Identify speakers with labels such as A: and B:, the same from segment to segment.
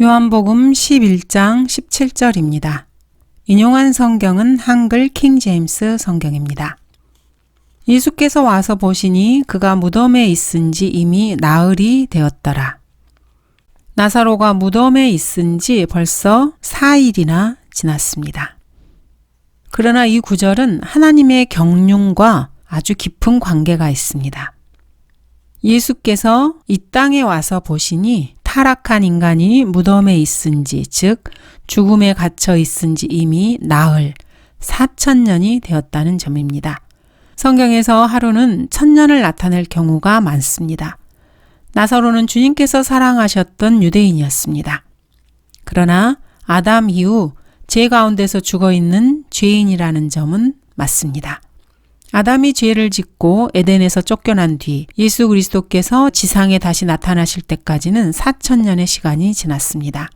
A: 요한복음 11장 17절입니다. 인용한 성경은 한글 킹제임스 성경입니다. 예수께서 와서 보시니 그가 무덤에 있은지 이미 나흘이 되었더라. 나사로가 무덤에 있은지 벌써 4일이나 지났습니다. 그러나 이 구절은 하나님의 경륜과 아주 깊은 관계가 있습니다. 예수께서 이 땅에 와서 보시니 타락한 인간이 무덤에 있은지, 즉 죽음에 갇혀 있은지 이미 나흘, 4000년이 되었다는 점입니다. 성경에서 하루는 1000년을 나타낼 경우가 많습니다. 나사로는 주님께서 사랑하셨던 유대인이었습니다. 그러나 아담 이후 죄 가운데서 죽어있는 죄인이라는 점은 맞습니다. 아담이 죄를 짓고 에덴에서 쫓겨난 뒤 예수 그리스도께서 지상에 다시 나타나실 때까지는 4000년의 시간이 지났습니다.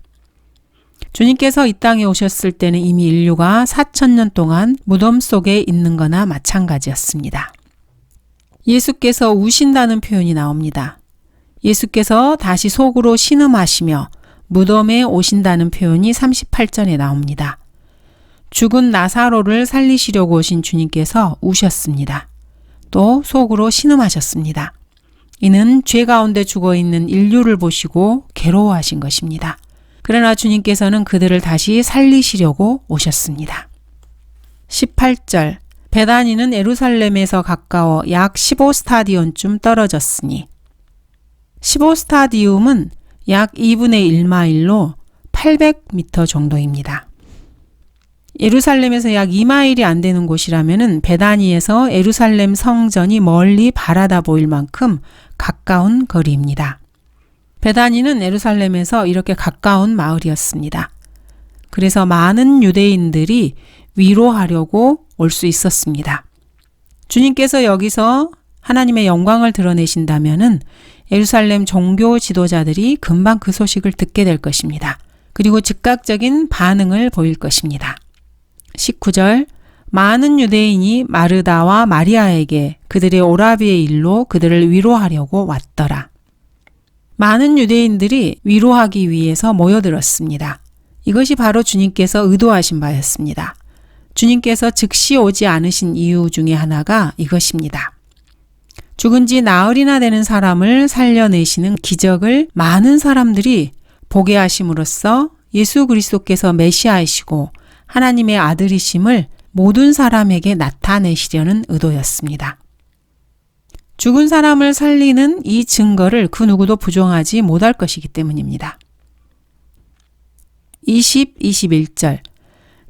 A: 주님께서 이 땅에 오셨을 때는 이미 인류가 4000년 동안 무덤 속에 있는 거나 마찬가지였습니다. 예수께서 우신다는 표현이 나옵니다. 예수께서 다시 속으로 신음하시며 무덤에 오신다는 표현이 38절에 나옵니다. 죽은 나사로를 살리시려고 오신 주님께서 우셨습니다. 또 속으로 신음하셨습니다. 이는 죄 가운데 죽어있는 인류를 보시고 괴로워하신 것입니다. 그러나 주님께서는 그들을 다시 살리시려고 오셨습니다. 18절 베다니는 예루살렘에서 가까워 약 15스타디온쯤 떨어졌으니 15스타디움은 약 2분의 1마일로 800m 정도입니다. 예루살렘에서 약 2마일이 안 되는 곳이라면 베다니에서 예루살렘 성전이 멀리 바라다 보일 만큼 가까운 거리입니다. 베다니는 예루살렘에서 이렇게 가까운 마을이었습니다. 그래서 많은 유대인들이 위로하려고 올 수 있었습니다. 주님께서 여기서 하나님의 영광을 드러내신다면은 예루살렘 종교 지도자들이 금방 그 소식을 듣게 될 것입니다. 그리고 즉각적인 반응을 보일 것입니다. 19절 많은 유대인이 마르다와 마리아에게 그들의 오라비의 일로 그들을 위로하려고 왔더라. 많은 유대인들이 위로하기 위해서 모여들었습니다. 이것이 바로 주님께서 의도하신 바였습니다. 주님께서 즉시 오지 않으신 이유 중에 하나가 이것입니다. 죽은 지 나흘이나 되는 사람을 살려내시는 기적을 많은 사람들이 보게 하심으로써 예수 그리스도께서 메시아이시고 하나님의 아들이심을 모든 사람에게 나타내시려는 의도였습니다. 죽은 사람을 살리는 이 증거를 그 누구도 부정하지 못할 것이기 때문입니다. 20, 21절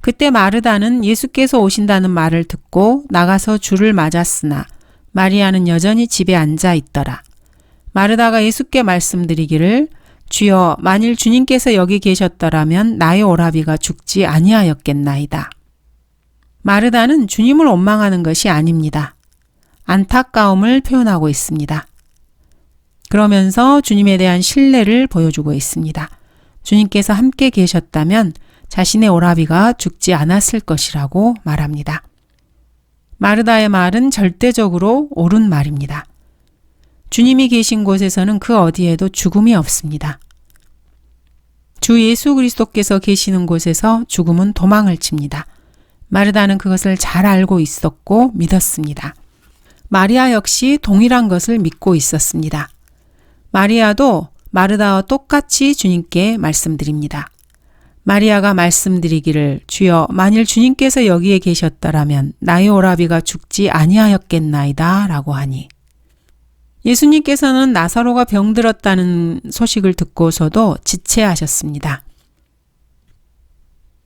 A: 그때 마르다는 예수께서 오신다는 말을 듣고 나가서 주를 맞았으나 마리아는 여전히 집에 앉아 있더라. 마르다가 예수께 말씀드리기를 주여 만일 주님께서 여기 계셨더라면 나의 오라비가 죽지 아니하였겠나이다. 마르다는 주님을 원망하는 것이 아닙니다. 안타까움을 표현하고 있습니다. 그러면서 주님에 대한 신뢰를 보여주고 있습니다. 주님께서 함께 계셨다면 자신의 오라비가 죽지 않았을 것이라고 말합니다. 마르다의 말은 절대적으로 옳은 말입니다. 주님이 계신 곳에서는 그 어디에도 죽음이 없습니다. 주 예수 그리스도께서 계시는 곳에서 죽음은 도망을 칩니다. 마르다는 그것을 잘 알고 있었고 믿었습니다. 마리아 역시 동일한 것을 믿고 있었습니다. 마리아도 마르다와 똑같이 주님께 말씀드립니다. 마리아가 말씀드리기를 주여 만일 주님께서 여기에 계셨더라면 나의 오라비가 죽지 아니하였겠나이다 라고 하니 예수님께서는 나사로가 병들었다는 소식을 듣고서도 지체하셨습니다.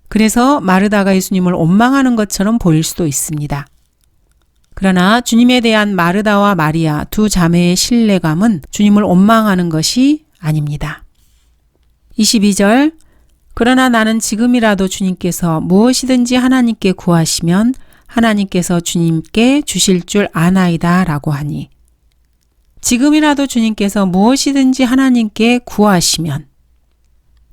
A: 그래서 마르다가 예수님을 원망하는 것처럼 보일 수도 있습니다. 그러나 주님에 대한 마르다와 마리아 두 자매의 신뢰감은 주님을 원망하는 것이 아닙니다. 22절 그러나 나는 지금이라도 주님께서 무엇이든지 하나님께 구하시면 하나님께서 주님께 주실 줄 아나이다 라고 하니 지금이라도 주님께서 무엇이든지 하나님께 구하시면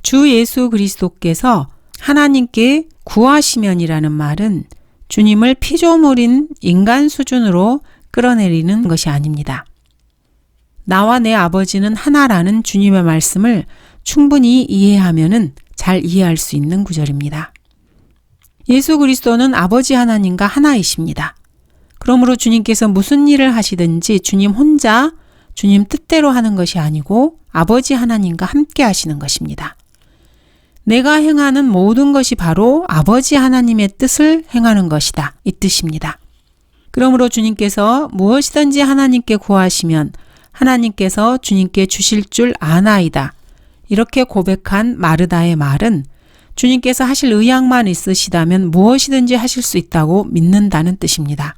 A: 주 예수 그리스도께서 하나님께 구하시면이라는 말은 주님을 피조물인 인간 수준으로 끌어내리는 것이 아닙니다. 나와 내 아버지는 하나라는 주님의 말씀을 충분히 이해하면은 잘 이해할 수 있는 구절입니다. 예수 그리스도는 아버지 하나님과 하나이십니다. 그러므로 주님께서 무슨 일을 하시든지 주님 혼자 주님 뜻대로 하는 것이 아니고 아버지 하나님과 함께 하시는 것입니다. 내가 행하는 모든 것이 바로 아버지 하나님의 뜻을 행하는 것이다. 이 뜻입니다. 그러므로 주님께서 무엇이든지 하나님께 구하시면 하나님께서 주님께 주실 줄 아나이다. 이렇게 고백한 마르다의 말은 주님께서 하실 의향만 있으시다면 무엇이든지 하실 수 있다고 믿는다는 뜻입니다.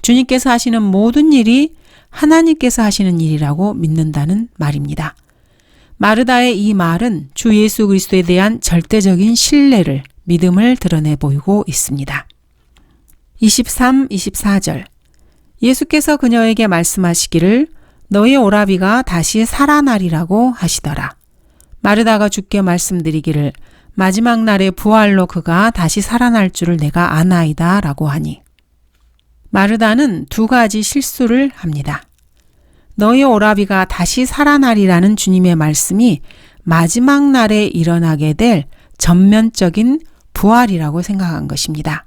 A: 주님께서 하시는 모든 일이 하나님께서 하시는 일이라고 믿는다는 말입니다. 마르다의 이 말은 주 예수 그리스도에 대한 절대적인 신뢰를, 믿음을 드러내 보이고 있습니다. 23, 24절 예수께서 그녀에게 말씀하시기를 너의 오라비가 다시 살아나리라고 하시더라. 마르다가 주께 말씀드리기를 마지막 날의 부활로 그가 다시 살아날 줄을 내가 아나이다 라고 하니 마르다는 두 가지 실수를 합니다. 너의 오라비가 다시 살아나리라는 주님의 말씀이 마지막 날에 일어나게 될 전면적인 부활이라고 생각한 것입니다.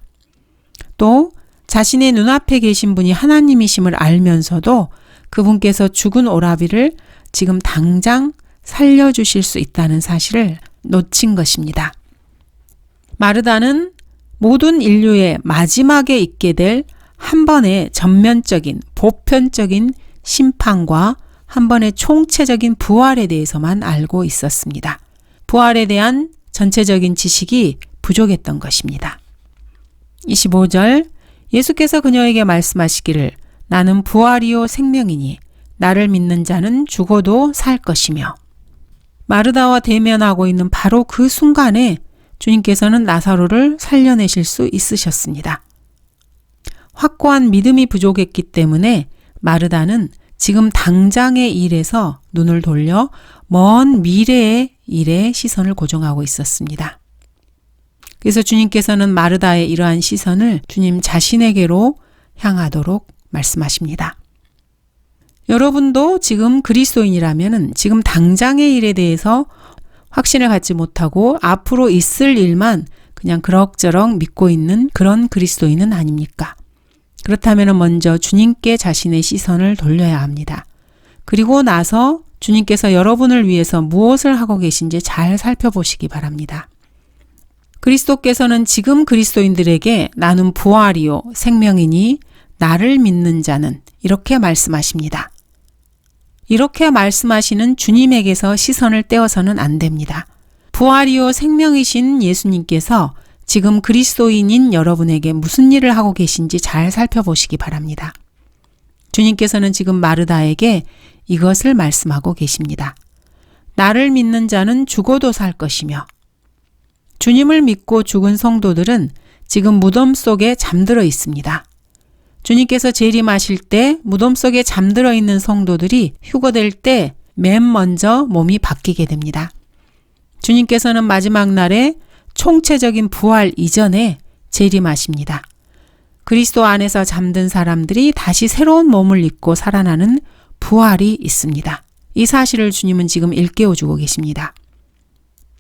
A: 또 자신의 눈앞에 계신 분이 하나님이심을 알면서도 그분께서 죽은 오라비를 지금 당장 살려주실 수 있다는 사실을 놓친 것입니다. 마르다는 모든 인류의 마지막에 있게 될 한 번의 전면적인 보편적인 심판과 한 번의 총체적인 부활에 대해서만 알고 있었습니다. 부활에 대한 전체적인 지식이 부족했던 것입니다. 25절 예수께서 그녀에게 말씀하시기를 나는 부활이요 생명이니 나를 믿는 자는 죽어도 살 것이며 마르다와 대면하고 있는 바로 그 순간에 주님께서는 나사로를 살려내실 수 있으셨습니다. 확고한 믿음이 부족했기 때문에 마르다는 지금 당장의 일에서 눈을 돌려 먼 미래의 일에 시선을 고정하고 있었습니다. 그래서 주님께서는 마르다의 이러한 시선을 주님 자신에게로 향하도록 말씀하십니다. 여러분도 지금 그리스도인이라면 지금 당장의 일에 대해서 확신을 갖지 못하고 앞으로 있을 일만 그냥 그럭저럭 믿고 있는 그런 그리스도인은 아닙니까? 그렇다면 먼저 주님께 자신의 시선을 돌려야 합니다. 그리고 나서 주님께서 여러분을 위해서 무엇을 하고 계신지 잘 살펴보시기 바랍니다. 그리스도께서는 지금 그리스도인들에게 나는 부활이요 생명이니 나를 믿는 자는 이렇게 말씀하십니다. 이렇게 말씀하시는 주님에게서 시선을 떼어서는 안 됩니다. 부활이요 생명이신 예수님께서 지금 그리스도인인 여러분에게 무슨 일을 하고 계신지 잘 살펴보시기 바랍니다. 주님께서는 지금 마르다에게 이것을 말씀하고 계십니다. 나를 믿는 자는 죽어도 살 것이며 주님을 믿고 죽은 성도들은 지금 무덤 속에 잠들어 있습니다. 주님께서 재림하실 때 무덤 속에 잠들어 있는 성도들이 휴거될 때 맨 먼저 몸이 바뀌게 됩니다. 주님께서는 마지막 날에 총체적인 부활 이전에 재림하십니다. 그리스도 안에서 잠든 사람들이 다시 새로운 몸을 입고 살아나는 부활이 있습니다. 이 사실을 주님은 지금 일깨워주고 계십니다.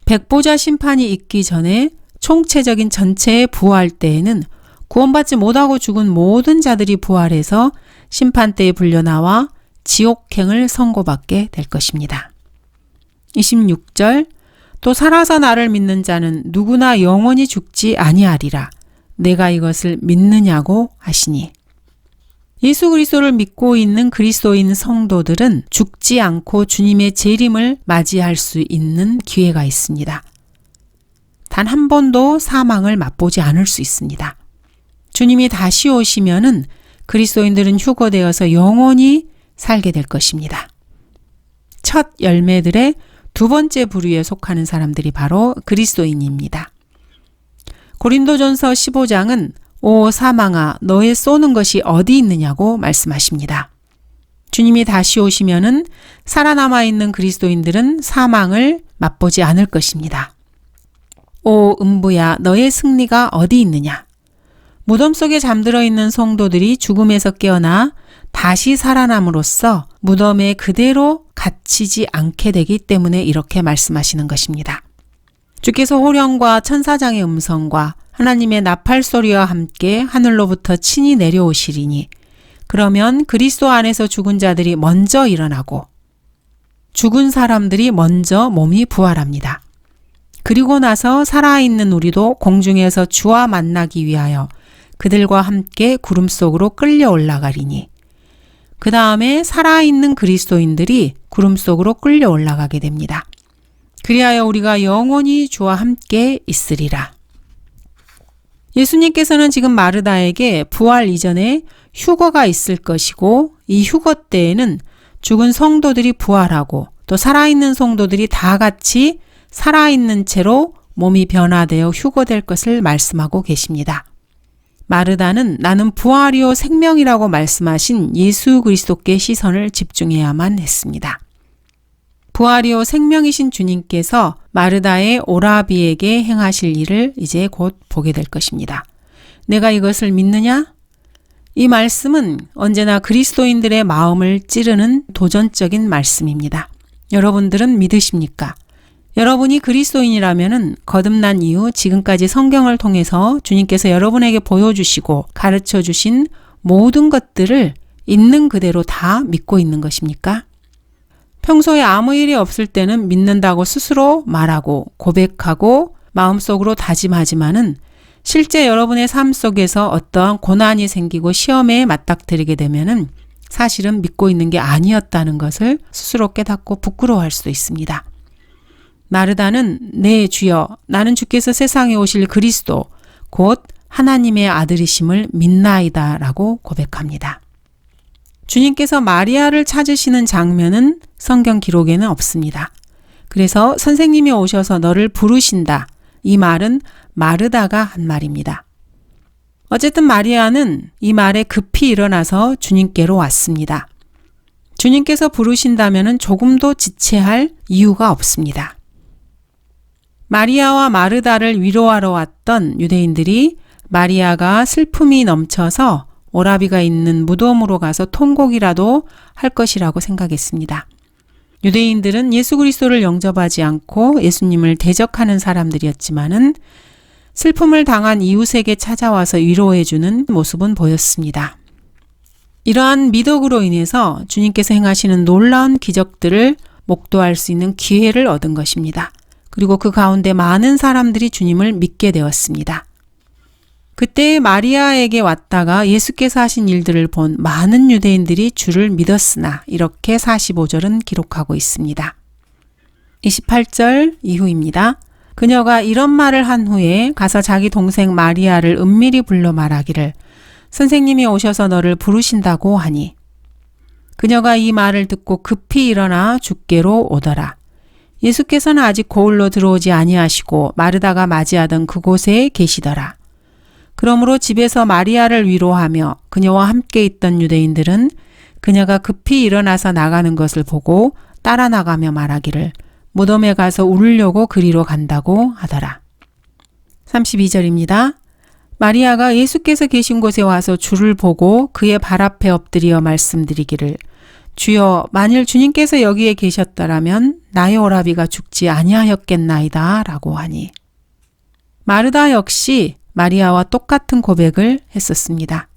A: 백보자 심판이 있기 전에 총체적인 전체의 부활 때에는 구원받지 못하고 죽은 모든 자들이 부활해서 심판대에 불려나와 지옥행을 선고받게 될 것입니다. 26절 또 살아서 나를 믿는 자는 누구나 영원히 죽지 아니하리라. 내가 이것을 믿느냐고 하시니. 예수 그리스도를 믿고 있는 그리스도인 성도들은 죽지 않고 주님의 재림을 맞이할 수 있는 기회가 있습니다. 단 한 번도 사망을 맛보지 않을 수 있습니다. 주님이 다시 오시면은 그리스도인들은 휴거되어서 영원히 살게 될 것입니다. 첫 열매들의 두 번째 부류에 속하는 사람들이 바로 그리스도인입니다. 고린도전서 15장은 오 사망아 너의 쏘는 것이 어디 있느냐고 말씀하십니다. 주님이 다시 오시면은 살아남아 있는 그리스도인들은 사망을 맛보지 않을 것입니다. 오 음부야 너의 승리가 어디 있느냐? 무덤 속에 잠들어 있는 성도들이 죽음에서 깨어나 다시 살아남으로써 무덤에 그대로 갇히지 않게 되기 때문에 이렇게 말씀하시는 것입니다. 주께서 호령과 천사장의 음성과 하나님의 나팔 소리와 함께 하늘로부터 친히 내려오시리니 그러면 그리스도 안에서 죽은 자들이 먼저 일어나고 죽은 사람들이 먼저 몸이 부활합니다. 그리고 나서 살아있는 우리도 공중에서 주와 만나기 위하여 그들과 함께 구름 속으로 끌려 올라가리니 그 다음에 살아있는 그리스도인들이 구름 속으로 끌려 올라가게 됩니다. 그리하여 우리가 영원히 주와 함께 있으리라. 예수님께서는 지금 마르다에게 부활 이전에 휴거가 있을 것이고 이 휴거 때에는 죽은 성도들이 부활하고 또 살아있는 성도들이 다 같이 살아있는 채로 몸이 변화되어 휴거될 것을 말씀하고 계십니다. 마르다는 나는 부활이요 생명이라고 말씀하신 예수 그리스도께 시선을 집중해야만 했습니다. 부활이요 생명이신 주님께서 마르다의 오라비에게 행하실 일을 이제 곧 보게 될 것입니다. 내가 이것을 믿느냐? 이 말씀은 언제나 그리스도인들의 마음을 찌르는 도전적인 말씀입니다. 여러분들은 믿으십니까? 여러분이 그리스도인이라면 거듭난 이후 지금까지 성경을 통해서 주님께서 여러분에게 보여주시고 가르쳐주신 모든 것들을 있는 그대로 다 믿고 있는 것입니까? 평소에 아무 일이 없을 때는 믿는다고 스스로 말하고 고백하고 마음속으로 다짐하지만은 실제 여러분의 삶 속에서 어떠한 고난이 생기고 시험에 맞닥뜨리게 되면은 사실은 믿고 있는 게 아니었다는 것을 스스로 깨닫고 부끄러워할 수도 있습니다. 마르다는 네 주여 나는 주께서 세상에 오실 그리스도 곧 하나님의 아들이심을 믿나이다 라고 고백합니다. 주님께서 마리아를 찾으시는 장면은 성경 기록에는 없습니다. 그래서 선생님이 오셔서 너를 부르신다. 이 말은 마르다가 한 말입니다. 어쨌든 마리아는 이 말에 급히 일어나서 주님께로 왔습니다. 주님께서 부르신다면 조금도 지체할 이유가 없습니다. 마리아와 마르다를 위로하러 왔던 유대인들이 마리아가 슬픔이 넘쳐서 오라비가 있는 무덤으로 가서 통곡이라도 할 것이라고 생각했습니다. 유대인들은 예수 그리스도를 영접하지 않고 예수님을 대적하는 사람들이었지만은 슬픔을 당한 이웃에게 찾아와서 위로해주는 모습은 보였습니다. 이러한 미덕으로 인해서 주님께서 행하시는 놀라운 기적들을 목도할 수 있는 기회를 얻은 것입니다. 그리고 그 가운데 많은 사람들이 주님을 믿게 되었습니다. 그때 마리아에게 왔다가 예수께서 하신 일들을 본 많은 유대인들이 주를 믿었으나 이렇게 45절은 기록하고 있습니다. 28절 이후입니다. 그녀가 이런 말을 한 후에 가서 자기 동생 마리아를 은밀히 불러 말하기를 선생님이 오셔서 너를 부르신다고 하니 그녀가 이 말을 듣고 급히 일어나 주께로 오더라. 예수께서는 아직 고을로 들어오지 아니하시고 마르다가 맞이하던 그곳에 계시더라. 그러므로 집에서 마리아를 위로하며 그녀와 함께 있던 유대인들은 그녀가 급히 일어나서 나가는 것을 보고 따라 나가며 말하기를 무덤에 가서 울려고 그리로 간다고 하더라. 32절입니다. 마리아가 예수께서 계신 곳에 와서 주를 보고 그의 발 앞에 엎드려 말씀드리기를 주여 만일 주님께서 여기에 계셨더라면 나의 오라비가 죽지 아니하였겠나이다 라고 하니 마르다 역시 마리아와 똑같은 고백을 했었습니다.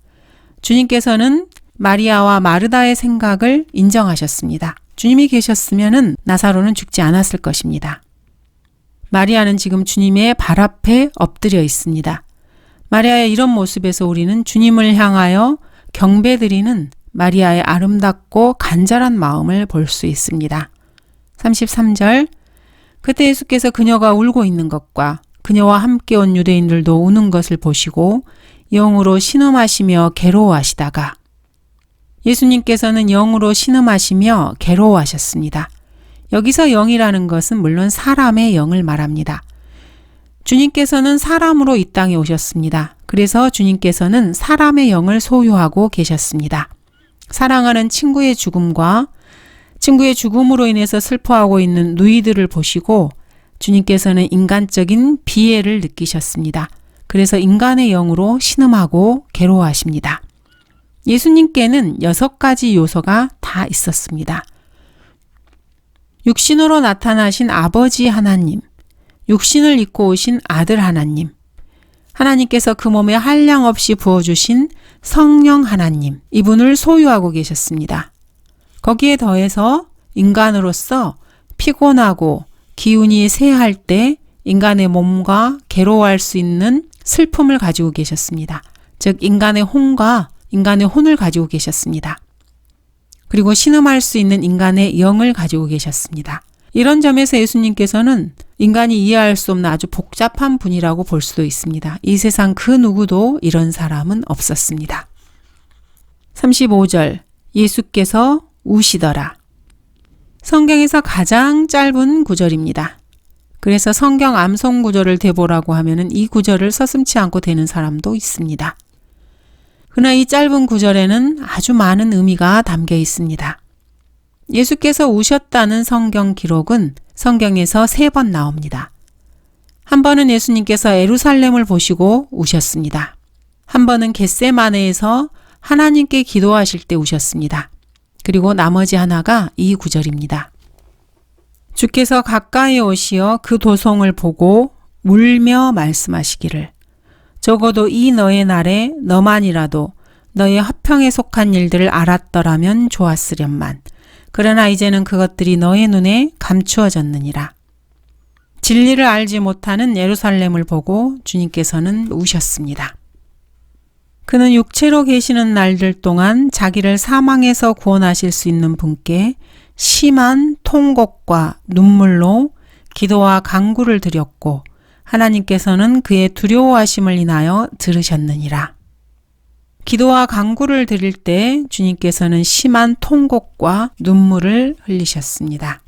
A: 주님께서는 마리아와 마르다의 생각을 인정하셨습니다. 주님이 계셨으면 나사로는 죽지 않았을 것입니다. 마리아는 지금 주님의 발 앞에 엎드려 있습니다. 마리아의 이런 모습에서 우리는 주님을 향하여 경배드리는 마리아의 아름답고 간절한 마음을 볼 수 있습니다. 33절 그때 예수께서 그녀가 울고 있는 것과 그녀와 함께 온 유대인들도 우는 것을 보시고 영으로 신음하시며 괴로워하시다가 예수님께서는 영으로 신음하시며 괴로워하셨습니다. 여기서 영이라는 것은 물론 사람의 영을 말합니다. 주님께서는 사람으로 이 땅에 오셨습니다. 그래서 주님께서는 사람의 영을 소유하고 계셨습니다. 사랑하는 친구의 죽음과 친구의 죽음으로 인해서 슬퍼하고 있는 누이들을 보시고 주님께서는 인간적인 비애를 느끼셨습니다. 그래서 인간의 영으로 신음하고 괴로워하십니다. 예수님께는 6가지 요소가 다 있었습니다. 육신으로 나타나신 아버지 하나님, 육신을 입고 오신 아들 하나님, 하나님께서 그 몸에 한량없이 부어주신 성령 하나님, 이분을 소유하고 계셨습니다. 거기에 더해서 인간으로서 피곤하고 기운이 쇠할 때 인간의 몸과 괴로워할 수 있는 슬픔을 가지고 계셨습니다. 즉 인간의 혼과 인간의 혼을 가지고 계셨습니다. 그리고 신음할 수 있는 인간의 영을 가지고 계셨습니다. 이런 점에서 예수님께서는 인간이 이해할 수 없는 아주 복잡한 분이라고 볼 수도 있습니다. 이 세상 그 누구도 이런 사람은 없었습니다. 35절, 예수께서 우시더라. 성경에서 가장 짧은 구절입니다. 그래서 성경 암송 구절을 대보라고 하면은 이 구절을 서슴지 않고 대는 사람도 있습니다. 그러나 이 짧은 구절에는 아주 많은 의미가 담겨 있습니다. 예수께서 우셨다는 성경 기록은 성경에서 3번 나옵니다. 한 번은 예수님께서 예루살렘을 보시고 우셨습니다. 한 번은 겟세마네에서 하나님께 기도하실 때 우셨습니다. 그리고 나머지 하나가 이 구절입니다. 주께서 가까이 오시어 그 도성을 보고 울며 말씀하시기를 적어도 이 너의 날에 너만이라도 너의 화평에 속한 일들을 알았더라면 좋았으련만 그러나 이제는 그것들이 너의 눈에 감추어졌느니라. 진리를 알지 못하는 예루살렘을 보고 주님께서는 우셨습니다. 그는 육체로 계시는 날들 동안 자기를 사망에서 구원하실 수 있는 분께 심한 통곡과 눈물로 기도와 간구를 드렸고 하나님께서는 그의 두려워하심을 인하여 들으셨느니라. 기도와 간구를 드릴 때 주님께서는 심한 통곡과 눈물을 흘리셨습니다.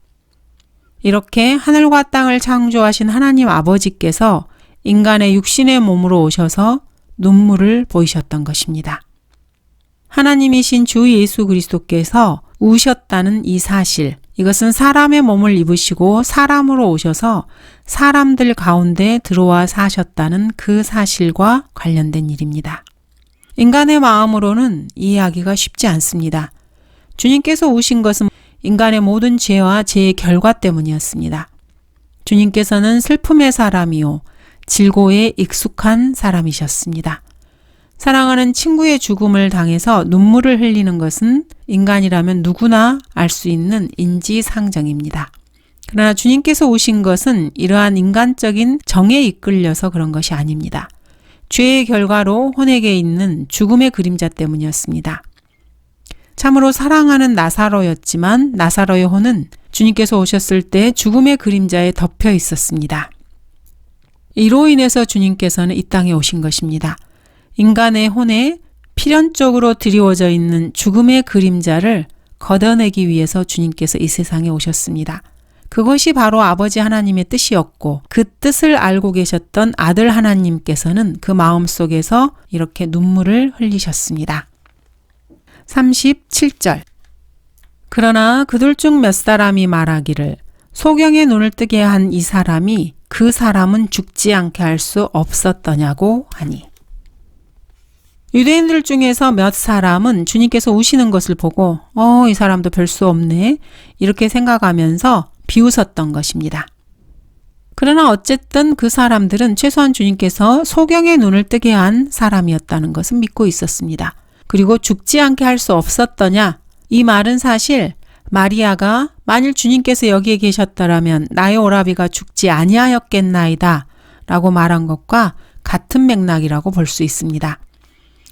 A: 이렇게 하늘과 땅을 창조하신 하나님 아버지께서 인간의 육신의 몸으로 오셔서 눈물을 보이셨던 것입니다. 하나님이신 주 예수 그리스도께서 우셨다는 이 사실, 이것은 사람의 몸을 입으시고 사람으로 오셔서 사람들 가운데 들어와 사셨다는 그 사실과 관련된 일입니다. 인간의 마음으로는 이해하기가 쉽지 않습니다. 주님께서 오신 것은 인간의 모든 죄와 죄의 결과 때문이었습니다. 주님께서는 슬픔의 사람이요 질고에 익숙한 사람이셨습니다. 사랑하는 친구의 죽음을 당해서 눈물을 흘리는 것은 인간이라면 누구나 알 수 있는 인지상정입니다. 그러나 주님께서 오신 것은 이러한 인간적인 정에 이끌려서 그런 것이 아닙니다. 죄의 결과로 혼에게 있는 죽음의 그림자 때문이었습니다. 참으로 사랑하는 나사로였지만 나사로의 혼은 주님께서 오셨을 때 죽음의 그림자에 덮여 있었습니다. 이로 인해서 주님께서는 이 땅에 오신 것입니다. 인간의 혼에 필연적으로 드리워져 있는 죽음의 그림자를 걷어내기 위해서 주님께서 이 세상에 오셨습니다. 그것이 바로 아버지 하나님의 뜻이었고 그 뜻을 알고 계셨던 아들 하나님께서는 그 마음속에서 이렇게 눈물을 흘리셨습니다. 37절 그러나 그들 중 몇 사람이 말하기를 소경의 눈을 뜨게 한 이 사람이 그 사람은 죽지 않게 할 수 없었더냐고 하니 유대인들 중에서 몇 사람은 주님께서 우시는 것을 보고 이 사람도 별 수 없네 이렇게 생각하면서 비웃었던 것입니다. 그러나 어쨌든 그 사람들은 최소한 주님께서 소경의 눈을 뜨게 한 사람이었다는 것은 믿고 있었습니다. 그리고 죽지 않게 할 수 없었더냐? 이 말은 사실 마리아가 만일 주님께서 여기에 계셨더라면 나의 오라비가 죽지 아니하였겠나이다 라고 말한 것과 같은 맥락이라고 볼 수 있습니다.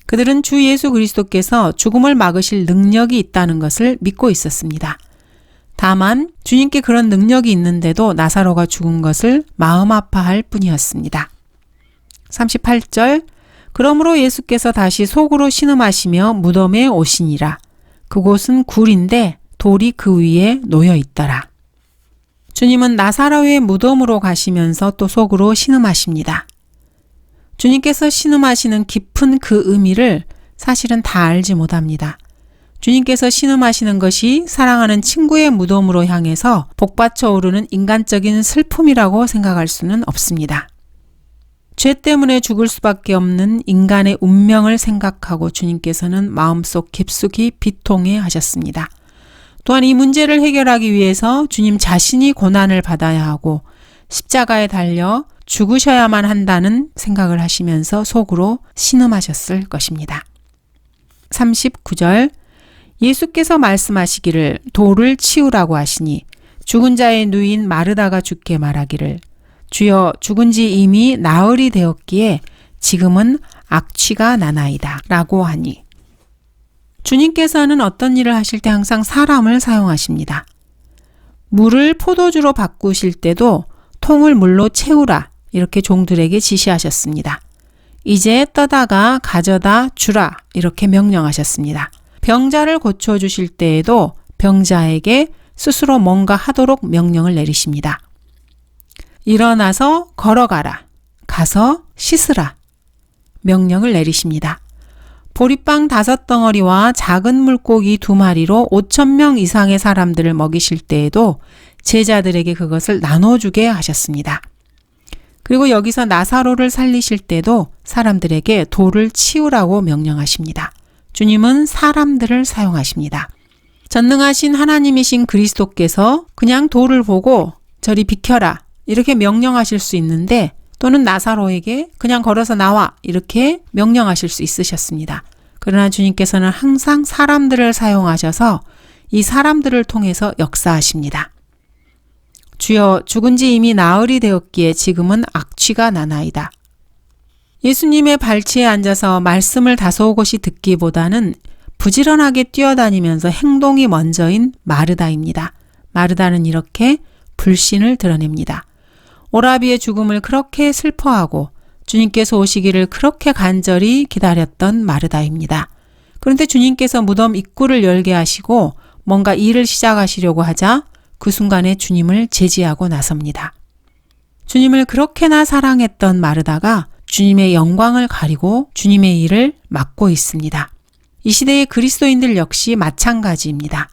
A: 그들은 주 예수 그리스도께서 죽음을 막으실 능력이 있다는 것을 믿고 있었습니다. 다만 주님께 그런 능력이 있는데도 나사로가 죽은 것을 마음 아파할 뿐이었습니다. 38절 그러므로 예수께서 다시 속으로 신음하시며 무덤에 오시니라. 그곳은 굴인데 돌이 그 위에 놓여 있더라. 주님은 나사로의 무덤으로 가시면서 또 속으로 신음하십니다. 주님께서 신음하시는 깊은 그 의미를 사실은 다 알지 못합니다. 주님께서 신음하시는 것이 사랑하는 친구의 무덤으로 향해서 복받쳐 오르는 인간적인 슬픔이라고 생각할 수는 없습니다. 죄 때문에 죽을 수밖에 없는 인간의 운명을 생각하고 주님께서는 마음속 깊숙이 비통해 하셨습니다. 또한 이 문제를 해결하기 위해서 주님 자신이 고난을 받아야 하고 십자가에 달려 죽으셔야만 한다는 생각을 하시면서 속으로 신음하셨을 것입니다. 39절 예수께서 말씀하시기를 돌을 치우라고 하시니 죽은 자의 누인 마르다가 주께 말하기를 주여 죽은 지 이미 나흘이 되었기에 지금은 악취가 나나이다 라고 하니 주님께서는 어떤 일을 하실 때 항상 사람을 사용하십니다. 물을 포도주로 바꾸실 때도 통을 물로 채우라 이렇게 종들에게 지시하셨습니다. 이제 떠다가 가져다 주라 이렇게 명령하셨습니다. 병자를 고쳐주실 때에도 병자에게 스스로 뭔가 하도록 명령을 내리십니다. 일어나서 걸어가라. 가서 씻으라. 명령을 내리십니다. 보리빵 5덩어리와 작은 물고기 2마리로 5,000명 이상의 사람들을 먹이실 때에도 제자들에게 그것을 나눠주게 하셨습니다. 그리고 여기서 나사로를 살리실 때도 사람들에게 돌을 치우라고 명령하십니다. 주님은 사람들을 사용하십니다. 전능하신 하나님이신 그리스도께서 그냥 돌을 보고 저리 비켜라 이렇게 명령하실 수 있는데 또는 나사로에게 그냥 걸어서 나와 이렇게 명령하실 수 있으셨습니다. 그러나 주님께서는 항상 사람들을 사용하셔서 이 사람들을 통해서 역사하십니다. 주여 죽은 지 이미 나흘이 되었기에 지금은 악취가 나나이다. 예수님의 발치에 앉아서 말씀을 다소곳이 듣기보다는 부지런하게 뛰어다니면서 행동이 먼저인 마르다입니다. 마르다는 이렇게 불신을 드러냅니다. 오라비의 죽음을 그렇게 슬퍼하고 주님께서 오시기를 그렇게 간절히 기다렸던 마르다입니다. 그런데 주님께서 무덤 입구를 열게 하시고 뭔가 일을 시작하시려고 하자 그 순간에 주님을 제지하고 나섭니다. 주님을 그렇게나 사랑했던 마르다가 주님의 영광을 가리고 주님의 일을 막고 있습니다. 이 시대의 그리스도인들 역시 마찬가지입니다.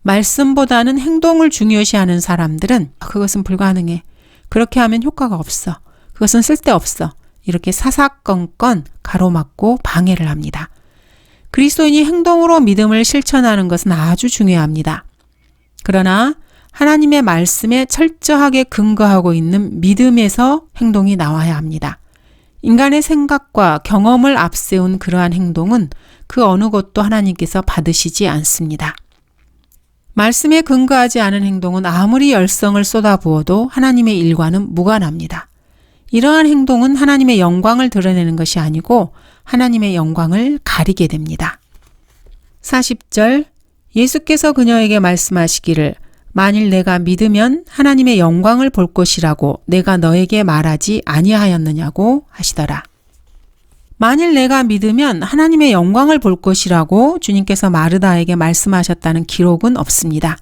A: 말씀보다는 행동을 중요시하는 사람들은 그것은 불가능해. 그렇게 하면 효과가 없어. 그것은 쓸데없어. 이렇게 사사건건 가로막고 방해를 합니다. 그리스도인이 행동으로 믿음을 실천하는 것은 아주 중요합니다. 그러나 하나님의 말씀에 철저하게 근거하고 있는 믿음에서 행동이 나와야 합니다. 인간의 생각과 경험을 앞세운 그러한 행동은 그 어느 것도 하나님께서 받으시지 않습니다. 말씀에 근거하지 않은 행동은 아무리 열성을 쏟아부어도 하나님의 일과는 무관합니다. 이러한 행동은 하나님의 영광을 드러내는 것이 아니고 하나님의 영광을 가리게 됩니다. 40절 예수께서 그녀에게 말씀하시기를 만일 내가 믿으면 하나님의 영광을 볼 것이라고 내가 너에게 말하지 아니하였느냐고 하시더라. 만일 내가 믿으면 하나님의 영광을 볼 것이라고 주님께서 마르다에게 말씀하셨다는 기록은 없습니다.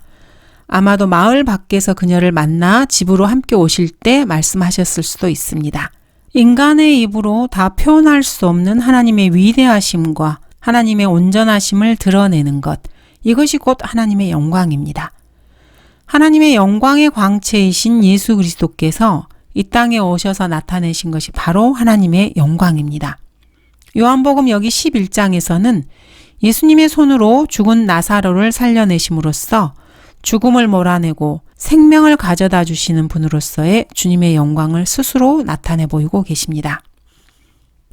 A: 아마도 마을 밖에서 그녀를 만나 집으로 함께 오실 때 말씀하셨을 수도 있습니다. 인간의 입으로 다 표현할 수 없는 하나님의 위대하심과 하나님의 온전하심을 드러내는 것, 이것이 곧 하나님의 영광입니다. 하나님의 영광의 광채이신 예수 그리스도께서 이 땅에 오셔서 나타내신 것이 바로 하나님의 영광입니다. 요한복음 여기 11장에서는 예수님의 손으로 죽은 나사로를 살려내심으로써 죽음을 몰아내고 생명을 가져다 주시는 분으로서의 주님의 영광을 스스로 나타내 보이고 계십니다.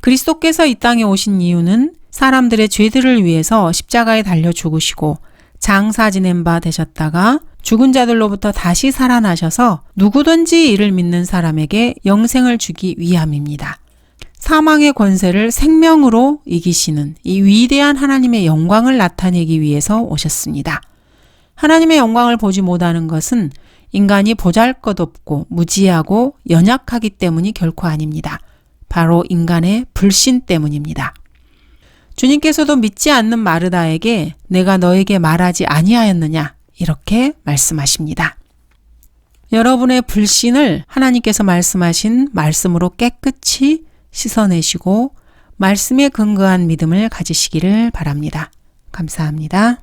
A: 그리스도께서 이 땅에 오신 이유는 사람들의 죄들을 위해서 십자가에 달려 죽으시고 장사 지낸 바 되셨다가 죽은 자들로부터 다시 살아나셔서 누구든지 이를 믿는 사람에게 영생을 주기 위함입니다. 사망의 권세를 생명으로 이기시는 이 위대한 하나님의 영광을 나타내기 위해서 오셨습니다. 하나님의 영광을 보지 못하는 것은 인간이 보잘것없고 무지하고 연약하기 때문이 결코 아닙니다. 바로 인간의 불신 때문입니다. 주님께서도 믿지 않는 마르다에게 내가 너에게 말하지 아니하였느냐 이렇게 말씀하십니다. 여러분의 불신을 하나님께서 말씀하신 말씀으로 깨끗이 씻어내시고 말씀에 근거한 믿음을 가지시기를 바랍니다. 감사합니다.